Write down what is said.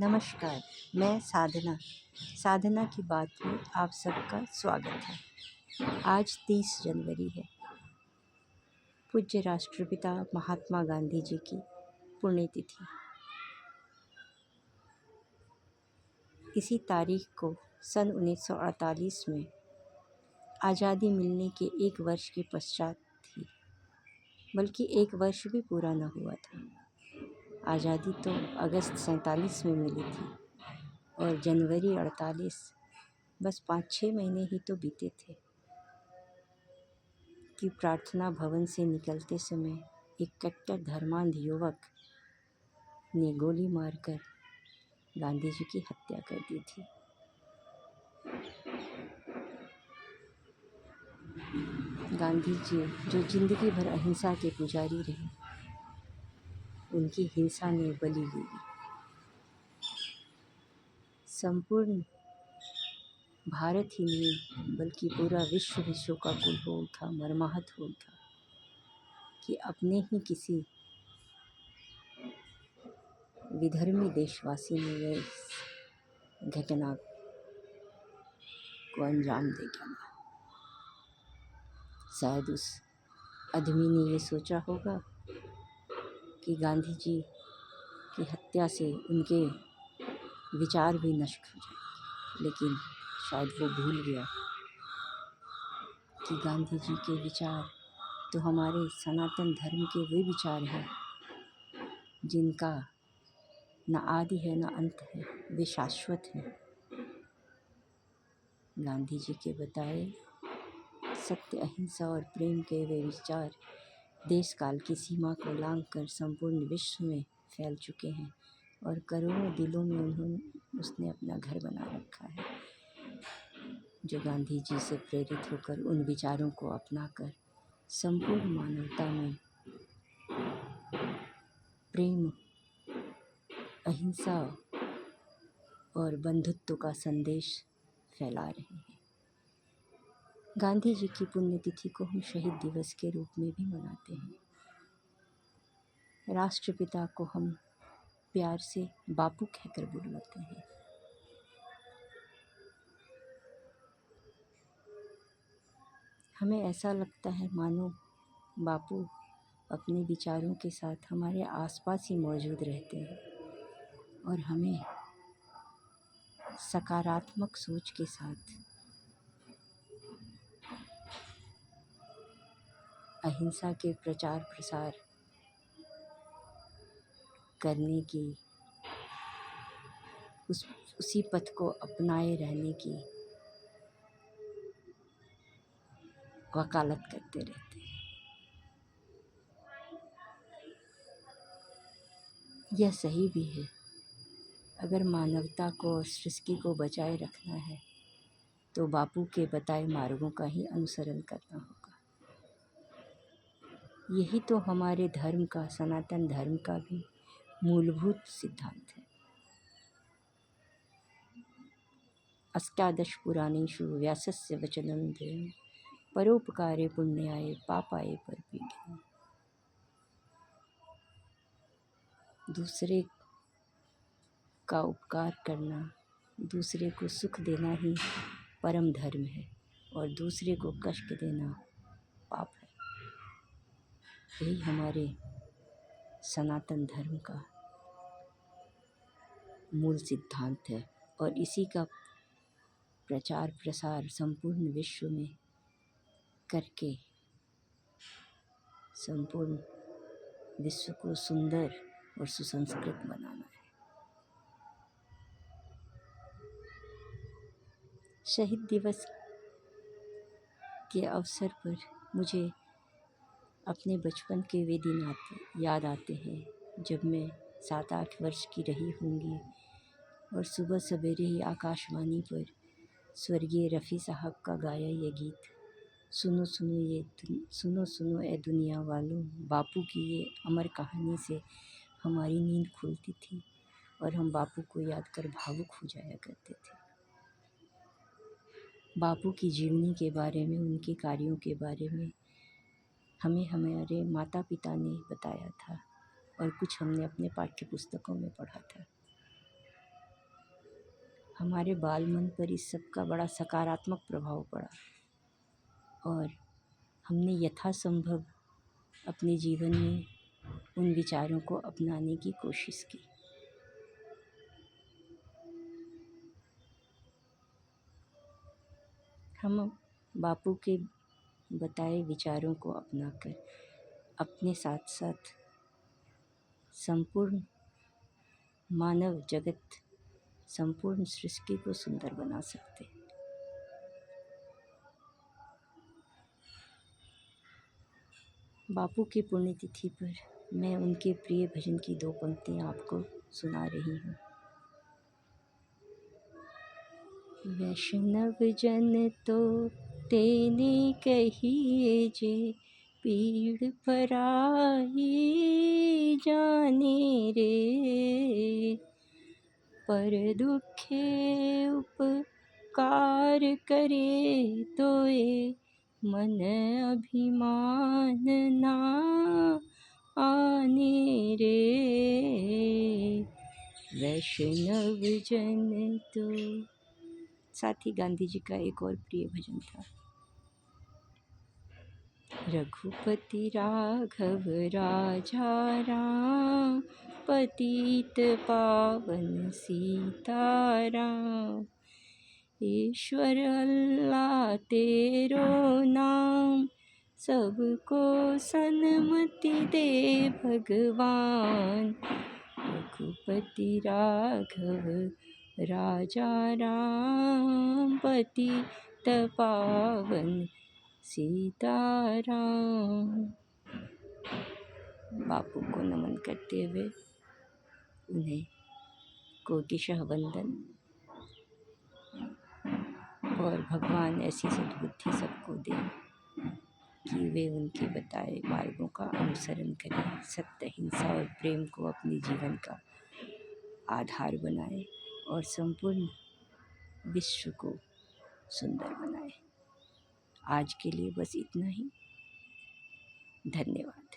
नमस्कार, मैं साधना की बात में आप सबका स्वागत है। आज 30 जनवरी है। पूज्य राष्ट्रपिता महात्मा गांधी जी की पुण्यतिथि। इसी तारीख को सन 1948 में आज़ादी मिलने के 1 वर्ष के पश्चात थी, बल्कि 1 वर्ष भी पूरा न हुआ था। आज़ादी तो अगस्त 47 में मिली थी और जनवरी 48, बस 5-6 महीने ही तो बीते थे कि प्रार्थना भवन से निकलते समय एक कट्टर धर्मांध युवक ने गोली मारकर गांधी जी की हत्या कर दी थी। गांधी जी जो जिंदगी भर अहिंसा के पुजारी रहे, उनकी हिंसा ने बलि ली। संपूर्ण भारत ही नहीं बल्कि पूरा विश्व शोकाकुल हो उठा, मर्माहत हो उठा कि अपने ही किसी विधर्मी देशवासी ने यह घटना को अंजाम दे दिया। शायद उस आदमी ने ये सोचा होगा कि गांधी जी की हत्या से उनके विचार भी नष्ट हो जाए, लेकिन शायद वो भूल गया कि गांधी जी के विचार तो हमारे सनातन धर्म के वे विचार हैं जिनका न आदि है न अंत है, वे शाश्वत हैं। गांधी जी के बताए सत्य, अहिंसा और प्रेम के वे विचार देश काल की सीमा को लांघकर संपूर्ण विश्व में फैल चुके हैं और करोड़ों दिलों में उसने अपना घर बना रखा है। जो गांधी जी से प्रेरित होकर उन विचारों को अपनाकर संपूर्ण मानवता में प्रेम, अहिंसा और बंधुत्व का संदेश फैला रहे हैं। गांधी जी की पुण्यतिथि को हम शहीद दिवस के रूप में भी मनाते हैं। राष्ट्रपिता को हम प्यार से बापू कहकर बुलाते हैं। हमें ऐसा लगता है मानो बापू अपने विचारों के साथ हमारे आसपास ही मौजूद रहते हैं और हमें सकारात्मक सोच के साथ अहिंसा के प्रचार प्रसार करने की, उसी पथ को अपनाए रहने की वकालत करते रहते हैं। यह सही भी है। अगर मानवता को और सृष्टि को बचाए रखना है तो बापू के बताए मार्गों का ही अनुसरण करना होगा। यही तो हमारे धर्म का, सनातन धर्म का भी मूलभूत सिद्धांत है। अष्टादश पुराणेषु व्यासस्य वचनं द्वयं परोपकारे पुण्याय पापाय परपीडनम्। दूसरे का उपकार करना, दूसरे को सुख देना ही परम धर्म है और दूसरे को कष्ट देना पाप है। यही हमारे सनातन धर्म का मूल सिद्धांत है और इसी का प्रचार प्रसार संपूर्ण विश्व में करके संपूर्ण विश्व को सुंदर और सुसंस्कृत बनाना है। शहीद दिवस के अवसर पर मुझे अपने बचपन के वे दिन याद आते हैं जब मैं 7-8 वर्ष की रही होंगी और सुबह सवेरे ही आकाशवाणी पर स्वर्गीय रफ़ी साहब का गाया ये गीत, सुनो सुनो ए दुनिया वालों, बापू की ये अमर कहानी से हमारी नींद खुलती थी और हम बापू को याद कर भावुक हो जाया करते थे। बापू की जीवनी के बारे में, उनके कार्यों के बारे में हमें हमारे माता पिता ने बताया था और कुछ हमने अपने पाठ्य पुस्तकों में पढ़ा था। हमारे बाल मन पर इस सब का बड़ा सकारात्मक प्रभाव पड़ा और हमने यथासंभव अपने जीवन में उन विचारों को अपनाने की कोशिश की। हम बापू के बताए विचारों को अपनाकर अपने साथ साथ संपूर्ण मानव जगत, संपूर्ण सृष्टि को सुंदर बना सकते हैं। बापू की पुण्यतिथि पर मैं उनके प्रिय भजन की 2 पंक्तियाँ आपको सुना रही हूँ। वैष्णव जन तो तेने कहिए जे, पीड़ पराई जाने रे। पर दुखे उपकार करे तोए, मन अभिमान ना आने रे। वैष्णव जन तो। साथ ही गांधी जी का एक और प्रिय भजन था। रघुपति राघव राजा राम, पतित पावन सीताराम। ईश्वर अल्लाह तेरो नाम, सबको सन्मति दे भगवान। रघुपति राघव राजा राम, पतित पावन सीताराम। बापू को नमन करते हुए उन्हें कोटिशः वंदन और भगवान ऐसी सद्बुद्धि सबको दें कि वे उनके बताए मार्गों का अनुसरण करें, सत्य, हिंसा और प्रेम को अपने जीवन का आधार बनाएं और संपूर्ण विश्व को सुंदर बनाएं। आज के लिए बस इतना ही। धन्यवाद।